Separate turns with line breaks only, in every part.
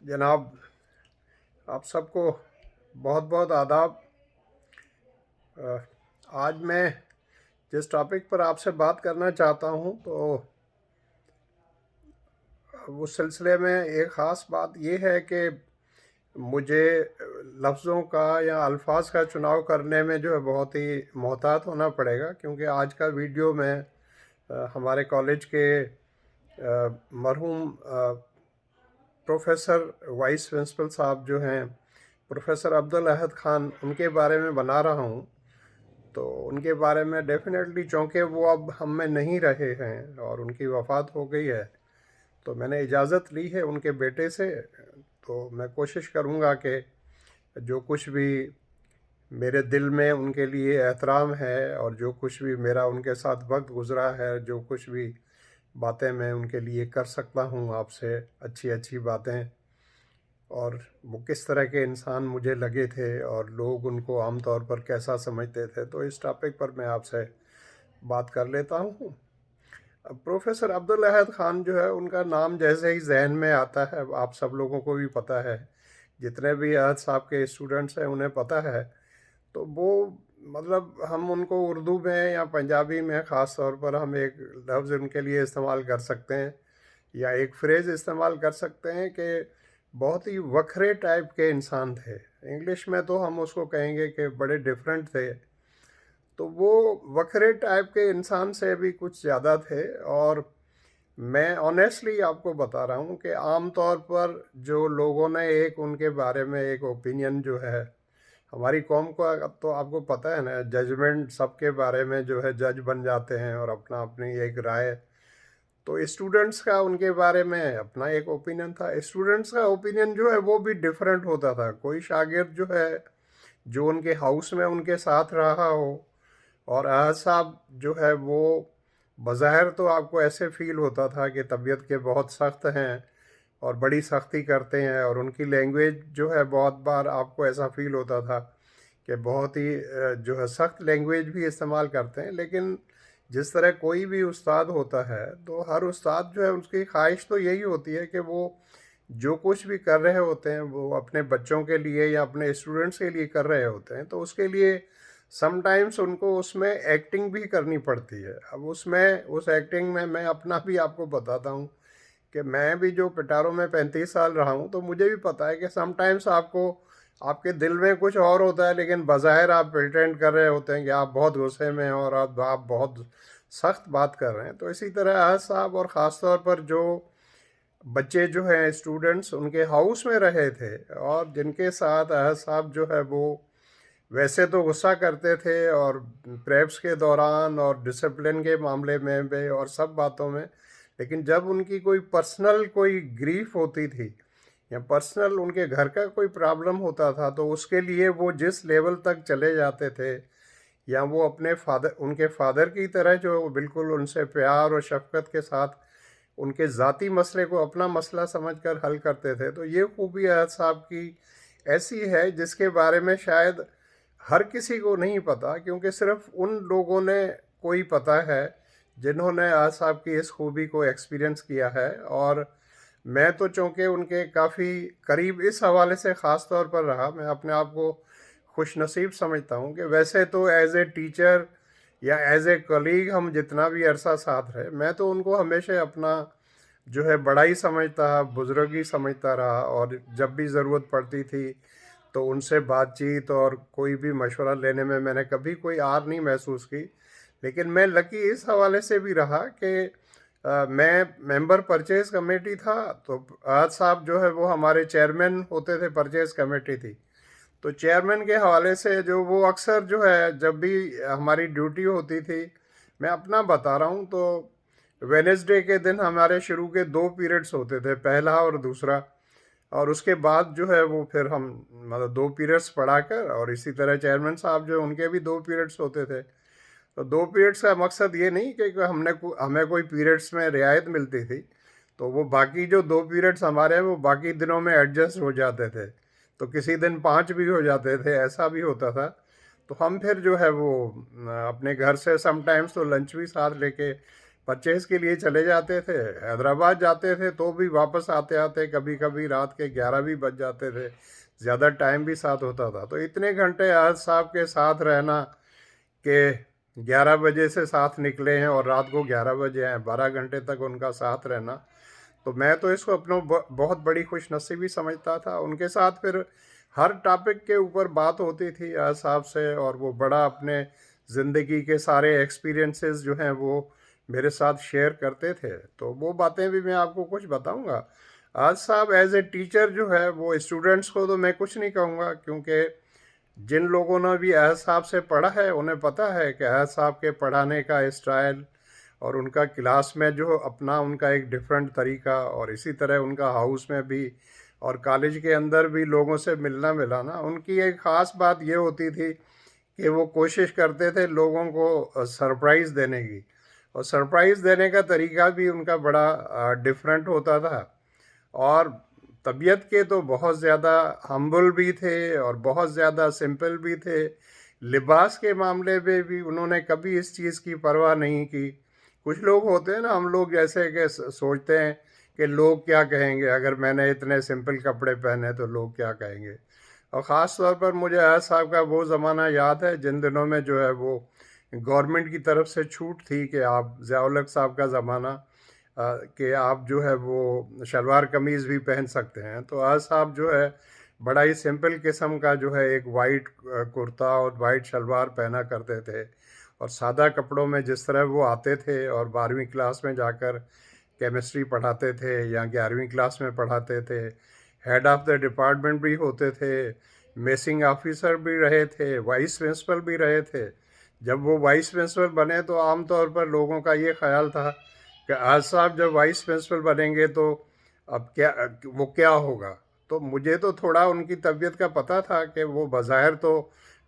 जनाब, आप सबको बहुत बहुत आदाब। अ, आज मैं जिस टॉपिक पर आपसे बात करना चाहता हूँ तो उस सिलसिले में एक ख़ास बात ये है कि मुझे लफ्ज़ों का या अल्फाज का चुनाव करने में जो है बहुत ही मोहतात होना पड़ेगा, क्योंकि आज का वीडियो में हमारे कॉलेज के मरहूम प्रोफेसर वाइस प्रिंसिपल साहब जो हैं, प्रोफेसर अब्दुल अहद ख़ान, उनके बारे में बना रहा हूँ। तो उनके बारे में डेफिनेटली, चूँकि वो अब हम में नहीं रहे हैं और उनकी वफ़ात हो गई है, तो मैंने इजाज़त ली है उनके बेटे से। तो मैं कोशिश करूँगा कि जो कुछ भी मेरे दिल में उनके लिए एहतराम है और जो कुछ भी मेरा उनके साथ वक्त गुज़रा है, जो कुछ भी बातें मैं उनके लिए कर सकता हूँ आपसे, अच्छी अच्छी बातें, और वो किस तरह के इंसान मुझे लगे थे और लोग उनको आम तौर पर कैसा समझते थे, तो इस टॉपिक पर मैं आपसे बात कर लेता हूँ। अब प्रोफेसर अब्दुल अहद ख़ान जो है, उनका नाम जैसे ही जहन में आता है, आप सब लोगों को भी पता है, जितने भी अहद साहब के स्टूडेंट्स हैं उन्हें पता है। तो वो, मतलब हम उनको उर्दू में या पंजाबी में ख़ास तौर पर हम एक लफ्ज़ उनके लिए इस्तेमाल कर सकते हैं या एक फ्रेज़ इस्तेमाल कर सकते हैं कि बहुत ही वखरे टाइप के इंसान थे। इंग्लिश में तो हम उसको कहेंगे कि बड़े डिफरेंट थे। तो वो वखरे टाइप के इंसान से भी कुछ ज़्यादा थे। और मैं ऑनेस्टली आपको बता रहा हूँ कि आम तौर पर जो लोगों ने एक उनके बारे में एक ओपिनियन जो है, हमारी कौम को तो आपको पता है ना, जजमेंट सबके बारे में जो है जज बन जाते हैं और अपना अपनी एक राय। तो स्टूडेंट्स का उनके बारे में अपना एक ओपिनियन था। स्टूडेंट्स का ओपिनियन जो है वो भी डिफरेंट होता था। कोई शागिर्द जो है, जो उनके हाउस में उनके साथ रहा हो, और अहद साहब जो है वो बज़ाहिर तो आपको ऐसे फील होता था कि तबीयत के बहुत सख्त हैं और बड़ी सख्ती करते हैं, और उनकी लैंग्वेज जो है बहुत बार आपको ऐसा फील होता था कि बहुत ही जो है सख्त लैंग्वेज भी इस्तेमाल करते हैं। लेकिन जिस तरह कोई भी उस्ताद होता है, तो हर उस्ताद जो है उसकी ख्वाहिश तो यही होती है कि वो जो कुछ भी कर रहे होते हैं वो अपने बच्चों के लिए या अपने स्टूडेंट्स के लिए कर रहे होते हैं। तो उसके लिए समटाइम्स उनको उसमें एक्टिंग भी करनी पड़ती है। अब उसमें, उस एक्टिंग में मैं अपना भी आपको बताता हूँ कि मैं भी जो पिटारो में 35 साल रहा हूँ, तो मुझे भी पता है कि समटाइम्स आपको, आपके दिल में कुछ और होता है, लेकिन बज़ाहिर आप प्रिटेंड कर रहे होते हैं कि आप बहुत गुस्से में हैं और आप बहुत सख्त बात कर रहे हैं। तो इसी तरह अहद साहब, और ख़ास तौर पर जो बच्चे जो हैं, स्टूडेंट्स उनके हाउस में रहे थे और जिनके साथ अहद साहब जो है वो वैसे तो गुस्सा करते थे, और प्रेप्स के दौरान और डिसिप्लिन के मामले में भी और सब बातों में, लेकिन जब उनकी कोई पर्सनल कोई ग्रीफ होती थी या पर्सनल उनके घर का कोई प्रॉब्लम होता था, तो उसके लिए वो जिस लेवल तक चले जाते थे, या वो अपने फादर, उनके फादर की तरह जो बिल्कुल उनसे प्यार और शफकत के साथ उनके ज़ाती मसले को अपना मसला समझकर हल करते थे। तो ये खूबी अहद साहब की ऐसी है जिसके बारे में शायद हर किसी को नहीं पता, क्योंकि सिर्फ उन लोगों ने कोई पता है जिन्होंने अहद साहब की इस खूबी को एक्सपीरियंस किया है। और मैं तो चूँकि उनके काफ़ी करीब इस हवाले से ख़ास तौर पर रहा, मैं अपने आप को खुश नसीब समझता हूँ कि वैसे तो एज़ ए टीचर या एज़ ए कलीग हम जितना भी अरसा साथ रहे, मैं तो उनको हमेशा अपना जो है बड़ा ही समझता, बुजुर्ग ही समझता रहा। और जब भी ज़रूरत पड़ती थी तो उनसे बातचीत और कोई भी मशवरा लेने में मैंने कभी कोई आर नहीं महसूस की। लेकिन मैं लकी इस हवाले से भी रहा कि मैं मेंबर परचेज़ कमेटी था, तो अहद साहब जो है वो हमारे चेयरमैन होते थे, परचेज़ कमेटी थी। तो चेयरमैन के हवाले से जो वो अक्सर जो है, जब भी हमारी ड्यूटी होती थी, मैं अपना बता रहा हूँ, तो वेनेसडे के दिन हमारे शुरू के 2 पीरियड्स होते थे, पहला और दूसरा। और उसके बाद जो है वो फिर हम, मतलब 2 पीरियड्स पढ़ाकर, और इसी तरह चेयरमैन साहब जो उनके भी 2 पीरियड्स होते थे। तो 2 पीरियड्स का मकसद ये नहीं कि हमें कोई पीरियड्स में रियायत मिलती थी, तो वो बाकी जो 2 पीरियड्स हमारे हैं वो बाकी दिनों में एडजस्ट हो जाते थे। तो किसी दिन 5 भी हो जाते थे, ऐसा भी होता था। तो हम फिर जो है वो अपने घर से समटाइम्स तो लंच भी साथ लेके परचेज़ के लिए चले जाते थे, हैदराबाद जाते थे तो भी वापस आते आते कभी कभी रात के 11 भी बज जाते थे, ज़्यादा टाइम भी साथ होता था। तो इतने घंटे अहद साहब के साथ रहना कि 11 बजे से साथ निकले हैं और रात को 11 बजे हैं, 12 घंटे तक उनका साथ रहना, तो मैं तो इसको अपना बहुत बड़ी खुशनसीबी समझता था। उनके साथ फिर हर टॉपिक के ऊपर बात होती थी अहद साहब से, और वो बड़ा अपने ज़िंदगी के सारे एक्सपीरियंसेस जो हैं वो मेरे साथ शेयर करते थे। तो वो बातें भी मैं आपको कुछ बताऊंगा। आज साहब एज ए टीचर जो है वो स्टूडेंट्स को तो मैं कुछ नहीं कहूँगा, क्योंकि जिन लोगों ने भी अहद साहब से पढ़ा है उन्हें पता है कि अहद साहब के पढ़ाने का स्टाइल और उनका क्लास में जो अपना उनका एक डिफरेंट तरीका, और इसी तरह उनका हाउस में भी और कॉलेज के अंदर भी लोगों से मिलना मिलाना, उनकी एक ख़ास बात ये होती थी कि वो कोशिश करते थे लोगों को सरप्राइज़ देने की, और सरप्राइज़ देने का तरीका भी उनका बड़ा डिफरेंट होता था। और तबीयत के तो बहुत ज़्यादा हम्बल भी थे और बहुत ज़्यादा सिंपल भी थे। लिबास के मामले में भी उन्होंने कभी इस चीज़ की परवाह नहीं की। कुछ लोग होते हैं ना, हम लोग जैसे कि सोचते हैं कि लोग क्या कहेंगे, अगर मैंने इतने सिंपल कपड़े पहने तो लोग क्या कहेंगे। और ख़ास तौर पर मुझे अहद साहब का वो ज़माना याद है जिन दिनों में जो है वो गवर्नमेंट की तरफ से छूट थी कि आप ज़िया-उल-हक साहब का ज़माना कि आप जो है वो शलवार कमीज़ भी पहन सकते हैं। तो अहद साहब जो है बड़ा ही सिंपल किस्म का जो है एक वाइट कुर्ता और वाइट शलवार पहना करते थे, और सादा कपड़ों में जिस तरह वो आते थे और 12वीं क्लास में जाकर केमिस्ट्री पढ़ाते थे या 11वीं क्लास में पढ़ाते थे, हेड ऑफ़ द डिपार्टमेंट भी होते थे, मेसिंग ऑफिसर भी रहे थे, वाइस प्रिंसिपल भी रहे थे। जब वो वाइस प्रिंसिपल बने तो आमतौर पर लोगों का ये ख्याल था कि आज साहब जब वाइस प्रिंसिपल बनेंगे तो अब क्या, वो क्या होगा। तो मुझे तो थोड़ा उनकी तबीयत का पता था कि वो बज़ाहिर तो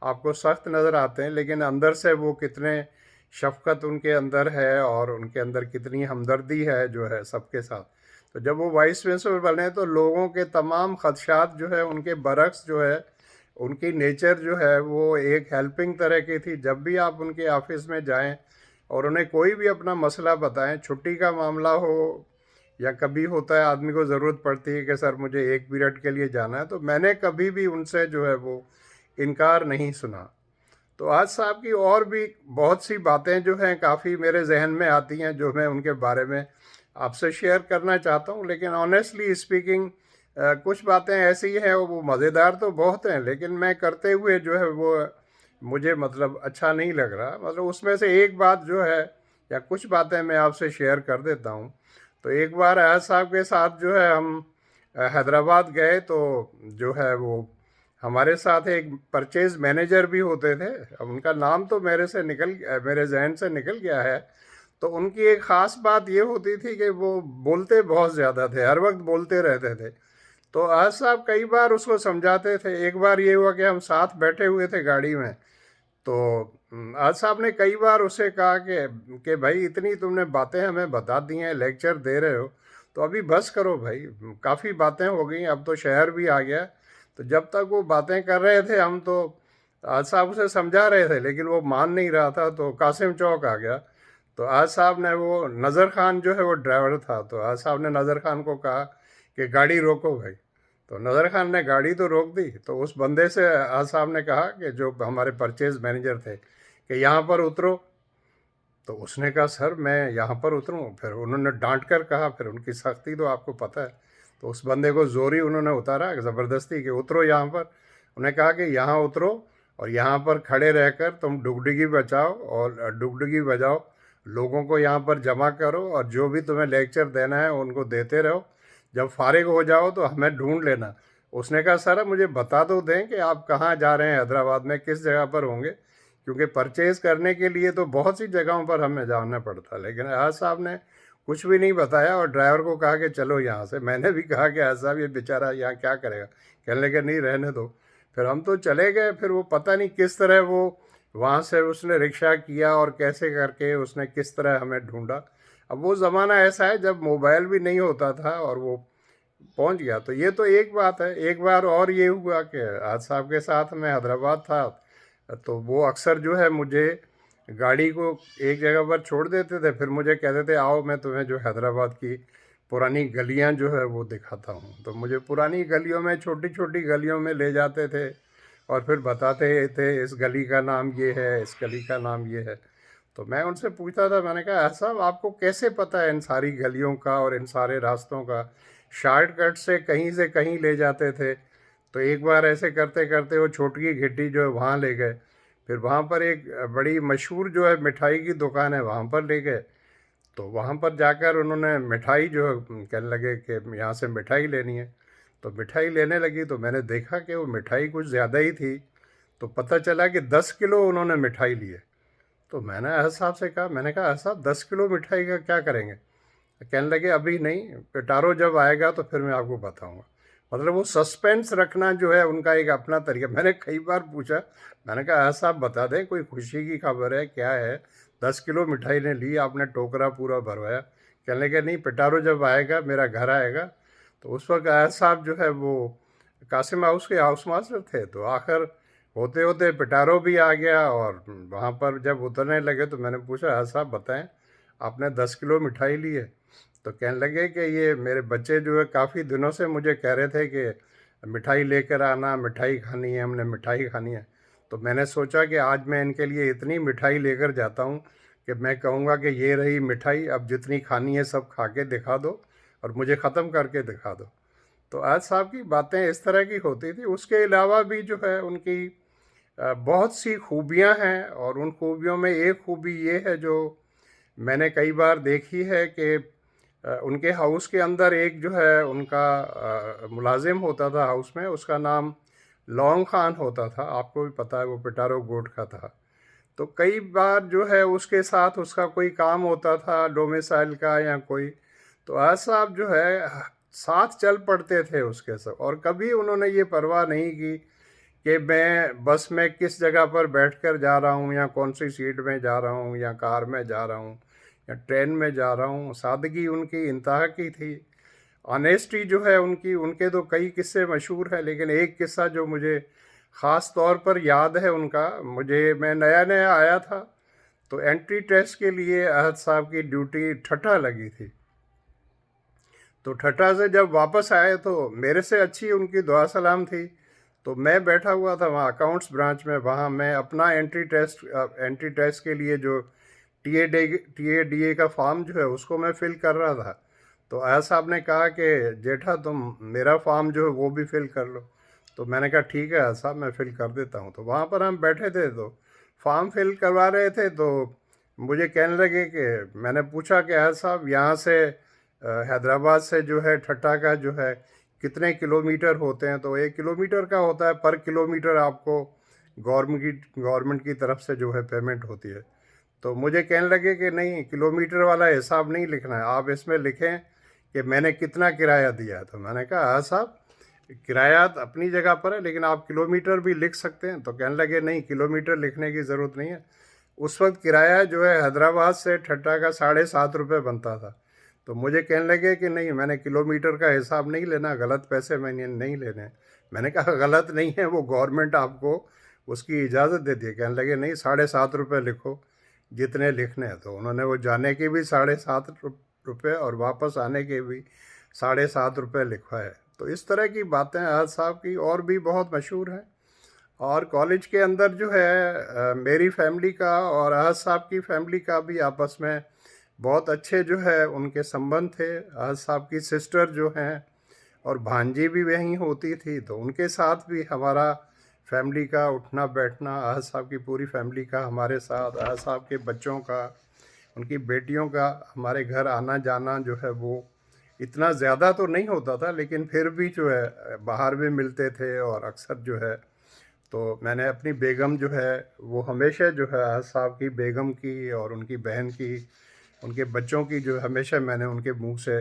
आपको सख्त नज़र आते हैं, लेकिन अंदर से वो कितने शफ़क़त उनके अंदर है और उनके अंदर कितनी हमदर्दी है जो है सबके साथ। तो जब वो वाइस प्रिंसिपल बने तो लोगों के तमाम ख़दशात जो है उनके बरक्स जो है, उनकी नेचर जो है वो एक हेल्पिंग तरह की थी। जब भी आप उनके ऑफिस में जाएं और उन्हें कोई भी अपना मसला बताएं, छुट्टी का मामला हो या कभी होता है आदमी को ज़रूरत पड़ती है कि सर मुझे 1 पीरियड के लिए जाना है, तो मैंने कभी भी उनसे जो है वो इनकार नहीं सुना। तो आज साहब की और भी बहुत सी बातें जो हैं काफ़ी मेरे जहन में आती हैं जो मैं उनके बारे में आपसे शेयर करना चाहता हूँ। लेकिन ऑनेस्टली स्पीकिंग कुछ बातें ऐसी हैं, वो मज़ेदार तो बहुत हैं, लेकिन मैं करते हुए जो है वो मुझे मतलब अच्छा नहीं लग रहा। मतलब उसमें से एक बात जो है या कुछ बातें मैं आपसे शेयर कर देता हूँ। तो एक बार अहद साहब के साथ जो है हम हैदराबाद गए, तो जो है वो हमारे साथ एक परचेज़ मैनेजर भी होते थे। अब उनका नाम तो मेरे जहन से निकल गया है। तो उनकी एक ख़ास बात ये होती थी कि वो बोलते बहुत ज़्यादा थे, हर वक्त बोलते रहते थे। तो अहद साहब कई बार उसको समझाते थे। एक बार ये हुआ कि हम साथ बैठे हुए थे गाड़ी में, तो अहद साहब ने कई बार उसे कहा कि भाई इतनी तुमने बातें हमें बता दी हैं, लेक्चर दे रहे हो, तो अभी बस करो भाई, काफ़ी बातें हो गई, अब तो शहर भी आ गया। तो जब तक वो बातें कर रहे थे हम तो अहद साहब उसे समझा रहे थे, लेकिन वो मान नहीं रहा था। तो कासिम चौक आ गया। तो अहद साहब ने, वो नज़र खान जो है वो ड्राइवर था, तो अहद साहब ने नज़र खान को कहा कि गाड़ी रोको भाई। तो नज़र खान ने गाड़ी तो रोक दी। तो उस बंदे से अहद साहब ने कहा कि जो हमारे परचेज़ मैनेजर थे कि यहाँ पर उतरो। तो उसने कहा सर मैं यहाँ पर उतरूँ? फिर उन्होंने डांट कर कहा, फिर उनकी सख्ती तो आपको पता है। तो उस बंदे को ज़ोरी उन्होंने उतारा ज़बरदस्ती कि उतरो यहाँ पर। उन्हें कहा कि यहाँ उतरो और यहाँ पर खड़े रहकर तुम डुगडुगी बजाओ और डुगडुगी बजाओ, लोगों को यहाँ पर जमा करो और जो भी तुम्हें लेक्चर देना है उनको देते रहो। जब फारिग हो जाओ तो हमें ढूंढ लेना। उसने कहा सर मुझे बता तो दें कि आप कहाँ जा रहे हैं, हैदराबाद में किस जगह पर होंगे, क्योंकि परचेज़ करने के लिए तो बहुत सी जगहों पर हमें जाना पड़ता। लेकिन अहद साहब ने कुछ भी नहीं बताया और ड्राइवर को कहा कि चलो यहाँ से। मैंने भी कहा कि अहद साहब ये बेचारा यहाँ क्या करेगा, कहने लगे नहीं रहने दो। फिर हम तो चले गए। फिर वो पता नहीं किस तरह वो वहाँ से उसने रिक्शा किया और कैसे करके उसने किस तरह हमें ढूंढा। अब वो ज़माना ऐसा है जब मोबाइल भी नहीं होता था और वो पहुंच गया। तो ये तो एक बात है। एक बार और ये हुआ कि आज साहब के साथ मैं हैदराबाद था, तो वो अक्सर जो है मुझे गाड़ी को एक जगह पर छोड़ देते थे, फिर मुझे कहते थे आओ मैं तुम्हें जो हैदराबाद की पुरानी गलियां जो है वो दिखाता हूँ। तो मुझे पुरानी गलियों में, छोटी छोटी गलियों में ले जाते थे और फिर बताते थे इस गली का नाम ये है, इस गली का नाम ये है। तो मैं उनसे पूछता था, मैंने कहा साहब आपको कैसे पता है इन सारी गलियों का और इन सारे रास्तों का? शॉर्टकट से कहीं ले जाते थे। तो एक बार ऐसे करते करते वो छोटी घिट्टी जो है वहाँ ले गए। फिर वहाँ पर एक बड़ी मशहूर जो है मिठाई की दुकान है, वहाँ पर ले गए। तो वहाँ पर जाकर उन्होंने मिठाई जो है कहने लगे कि यहाँ से मिठाई लेनी है। तो मिठाई लेने लगी तो मैंने देखा कि वो मिठाई कुछ ज़्यादा ही थी। तो पता चला कि 10 किलो उन्होंने मिठाई लिए। तो मैंने अहद साहब से कहा, मैंने कहा अहद साहब 10 किलो मिठाई का क्या करेंगे? कहने लगे अभी नहीं, पिटारो जब आएगा तो फिर मैं आपको बताऊंगा। मतलब वो सस्पेंस रखना जो है उनका एक अपना तरीका। मैंने कई बार पूछा, मैंने कहा अहद साहब बता दें कोई खुशी की खबर है, क्या है? 10 किलो मिठाई ने ली, आपने टोकरा पूरा भरवाया। कहने लगे नहीं, पिटारो जब आएगा, मेरा घर आएगा। तो उस वक्त अहद साहब जो है वो कासिम हाउस के हाउस मास्टर थे। तो आखिर होते होते पिटारो भी आ गया और वहाँ पर जब उतरने लगे तो मैंने पूछा अहद साहब बताएं आपने 10 किलो मिठाई ली है? तो कहने लगे कि ये मेरे बच्चे जो है काफ़ी दिनों से मुझे कह रहे थे कि मिठाई लेकर आना, मिठाई खानी है, हमने मिठाई खानी है। तो मैंने सोचा कि आज मैं इनके लिए इतनी मिठाई लेकर जाता हूँ कि मैं कहूँगा कि ये रही मिठाई, अब जितनी खानी है सब खा के दिखा दो और मुझे ख़त्म करके दिखा दो। तो आज साहब की बातें इस तरह की होती थी। उसके अलावा भी जो है उनकी बहुत सी खूबियाँ हैं और उन खूबियों में एक खूबी ये है जो मैंने कई बार देखी है कि उनके हाउस के अंदर एक जो है उनका मुलाजिम होता था हाउस में, उसका नाम लौंग खान होता था। आपको भी पता है वो पिटारो गोट का था। तो कई बार जो है उसके साथ उसका कोई काम होता था डोमिसाइल का या कोई, तो आज साहब जो है साथ चल पड़ते थे उसके सब। और कभी उन्होंने ये परवाह नहीं की कि मैं बस में किस जगह पर बैठकर जा रहा हूँ या कौन सी सीट में जा रहा हूँ या कार में जा रहा हूँ या ट्रेन में जा रहा हूँ। सादगी उनकी इंतहा की थी। ऑनेस्टी जो है उनकी, उनके तो कई किस्से मशहूर हैं लेकिन एक किस्सा जो मुझे ख़ास तौर पर याद है उनका, मुझे मैं नया नया आया था तो एंट्री टेस्ट के लिए अहद साहब की ड्यूटी ठट्ठा लगी थी। तो ठट्ठा से जब वापस आए तो मेरे से अच्छी उनकी दुआ सलाम थी। तो मैं बैठा हुआ था वहाँ अकाउंट्स ब्रांच में, वहाँ मैं अपना एंट्री टेस्ट के लिए जो टी ए डी ए का फॉर्म जो है उसको मैं फ़िल कर रहा था। तो आया साहब ने कहा कि जेठा तुम मेरा फॉर्म जो है वो भी फ़िल कर लो। तो मैंने कहा ठीक है आया साहब मैं फ़िल कर देता हूँ। तो वहाँ पर हम बैठे थे तो फॉर्म फिल करवा रहे थे। तो मुझे कहने लगे कि मैंने पूछा कि आया साहब यहाँ से हैदराबाद से जो है ठट्टा का जो है कितने किलोमीटर होते हैं? तो 1 किलोमीटर का होता है, पर किलोमीटर आपको गवर्नमेंट की तरफ से जो है पेमेंट होती है। तो मुझे कहने लगे कि नहीं, किलोमीटर वाला हिसाब नहीं लिखना है, आप इसमें लिखें कि मैंने कितना किराया दिया है। तो मैंने कहा हाँ साहब किराया अपनी जगह पर है लेकिन आप किलोमीटर भी लिख सकते हैं। तो कहने लगे नहीं, किलोमीटर लिखने की ज़रूरत नहीं है। उस वक्त किराया जो है हैदराबाद से ठट्टा का 7.5 रुपये बनता था। तो मुझे कहने लगे कि नहीं, मैंने किलोमीटर का हिसाब नहीं लेना, गलत पैसे मैंने नहीं लेने। मैंने कहा गलत नहीं है, वो गवर्नमेंट आपको उसकी इजाज़त देती है। कहने लगे नहीं, 7.5 रुपये लिखो जितने लिखने हैं। तो उन्होंने वो जाने के भी 7.5 रुपये और वापस आने के भी 7.5 रुपये लिखवाए। तो इस तरह की बातें आज साहब की और भी बहुत मशहूर हैं। और कॉलेज के अंदर जो है मेरी फैमिली का और अहद साहब की फैमिली का भी आपस में बहुत अच्छे जो है उनके संबंध थे। अहद साहब की सिस्टर जो हैं और भांजी भी वहीं होती थी, तो उनके साथ भी हमारा फैमिली का उठना बैठना, अहद साहब की पूरी फैमिली का हमारे साथ, अहद साहब के बच्चों का, उनकी बेटियों का हमारे घर आना जाना जो है वो इतना ज़्यादा तो नहीं होता था लेकिन फिर भी जो है बाहर भी मिलते थे। और अक्सर जो है तो मैंने अपनी बेगम जो है वो हमेशा जो है अहद साहब की बेगम की और उनकी बहन की, उनके बच्चों की जो हमेशा मैंने उनके मुंह से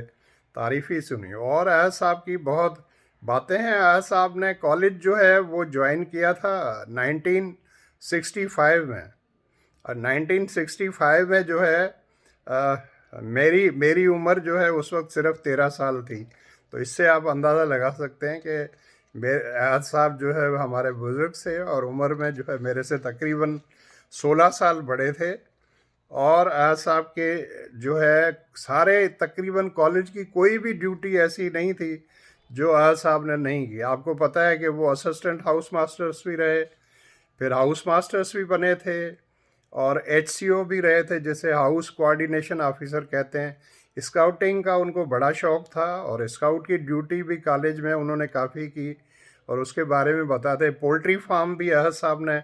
तारीफ़ ही सुनी। और अहद साहब की बहुत बातें हैं। अहद साहब ने कॉलेज जो है वो ज्वाइन किया था 1965 में। और 1965 में जो है अ, मेरी मेरी उम्र जो है उस वक्त सिर्फ 13 साल थी। तो इससे आप अंदाज़ा लगा सकते हैं कि मेरे अहद साहब जो है वो हमारे बुज़ुर्ग से और उम्र में जो है मेरे से तकरीबन 16 साल बड़े थे। और अयाज साहब के जो है सारे तकरीबन कॉलेज की कोई भी ड्यूटी ऐसी नहीं थी जो अयाज साहब ने नहीं की। आपको पता है कि वो असिस्टेंट हाउस मास्टर्स भी रहे, फिर हाउस मास्टर्स भी बने थे, और HCO भी रहे थे, जैसे हाउस कोऑर्डिनेशन ऑफिसर कहते हैं। स्काउटिंग का उनको बड़ा शौक़ था और स्काउट की ड्यूटी भी कॉलेज में उन्होंने काफ़ी की, और उसके बारे में बताते। पोल्ट्री फार्म भी अहद साहब ने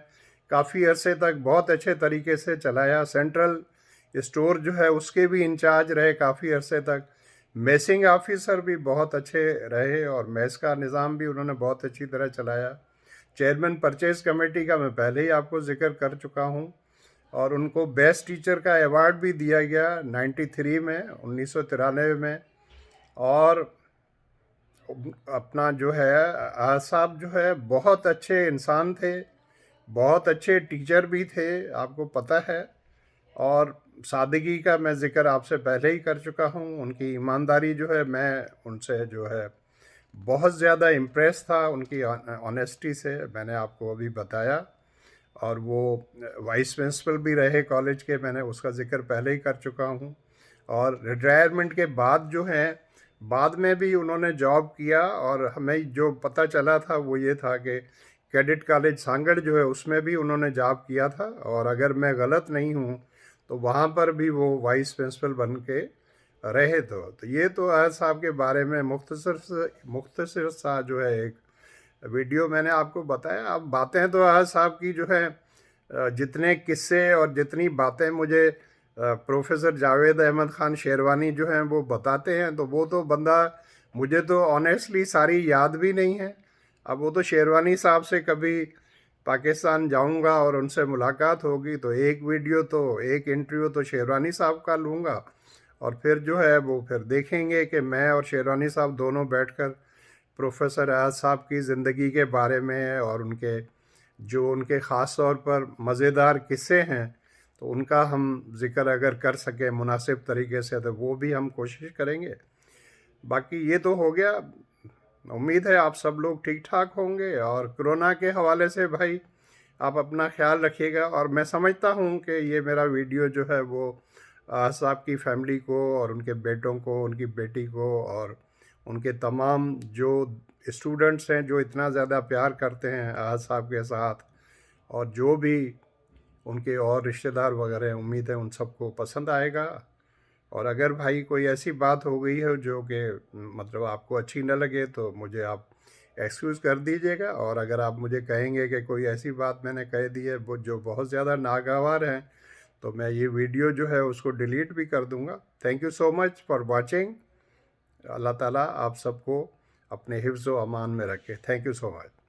काफ़ी अरसे तक बहुत अच्छे तरीके से चलाया। सेंट्रल स्टोर जो है उसके भी इंचार्ज रहे काफ़ी अरसे तक। मैसिंग ऑफिसर भी बहुत अच्छे रहे और मैस का निज़ाम भी उन्होंने बहुत अच्छी तरह चलाया। चेयरमैन परचेज कमेटी का मैं पहले ही आपको जिक्र कर चुका हूँ, और उनको बेस्ट टीचर का अवार्ड भी दिया गया 93 में, 1993 में। और अपना जो है अयाज साहब जो है बहुत अच्छे इंसान थे, बहुत अच्छे टीचर भी थे, आपको पता है। और सादगी का मैं ज़िक्र आपसे पहले ही कर चुका हूँ। उनकी ईमानदारी जो है, मैं उनसे जो है बहुत ज़्यादा इम्प्रेस था, उनकी ऑनेस्टी से, मैंने आपको अभी बताया। और वो वाइस प्रिंसिपल भी रहे कॉलेज के, मैंने उसका ज़िक्र पहले ही कर चुका हूँ। और रिटायरमेंट के बाद जो है बाद में भी उन्होंने जॉब किया, और हमें जो पता चला था वो ये था कि कैडेट कॉलेज सांगड़ जो है उसमें भी उन्होंने जॉब किया था, और अगर मैं गलत नहीं हूँ तो वहाँ पर भी वो वाइस प्रिंसिपल बन के रहे। तो ये तो अयाज साहब के बारे में मुख्तसर सा जो है एक वीडियो मैंने आपको बताया। अब बातें तो अयाज साहब की जो है जितने किस्से और जितनी बातें मुझे प्रोफेसर जावेद अहमद ख़ान शेरवानी जो हैं वो बताते हैं, तो वो तो बंदा, मुझे तो ऑनेस्टली सारी याद भी नहीं है। अब वो तो शेरवानी साहब से कभी पाकिस्तान जाऊंगा और उनसे मुलाकात होगी तो एक वीडियो तो एक इंटरव्यू तो शेरवानी साहब का लूँगा, और फिर जो है वो फिर देखेंगे कि मैं और शेरवानी साहब दोनों बैठकर प्रोफेसर अयाज साहब की ज़िंदगी के बारे में और उनके जो उनके ख़ास तौर पर मज़ेदार किस्से हैं तो उनका हम ज़िक्र अगर कर सकें मुनासिब तरीके से तो वो भी हम कोशिश करेंगे। बाकी ये तो हो गया। उम्मीद है आप सब लोग ठीक ठाक होंगे, और कोरोना के हवाले से भाई आप अपना ख्याल रखिएगा। और मैं समझता हूँ कि ये मेरा वीडियो जो है वो साहब की फैमिली को और उनके बेटों को, उनकी बेटी को और उनके तमाम जो स्टूडेंट्स हैं जो इतना ज़्यादा प्यार करते हैं अयाज साहब के साथ, और जो भी उनके और रिश्तेदार वगैरह हैं, उम्मीद है उन सबको पसंद आएगा। और अगर भाई कोई ऐसी बात हो गई है जो कि मतलब आपको अच्छी न लगे तो मुझे आप एक्सक्यूज़ कर दीजिएगा। और अगर आप मुझे कहेंगे कि कोई ऐसी बात मैंने कह दी है वो जो बहुत ज़्यादा नागवार है तो मैं ये वीडियो जो है उसको डिलीट भी कर दूंगा। Thank you so much for watching. Allah ताला आप सबको अपने हिफ्ज़ व अमान में रखे। Thank you so much.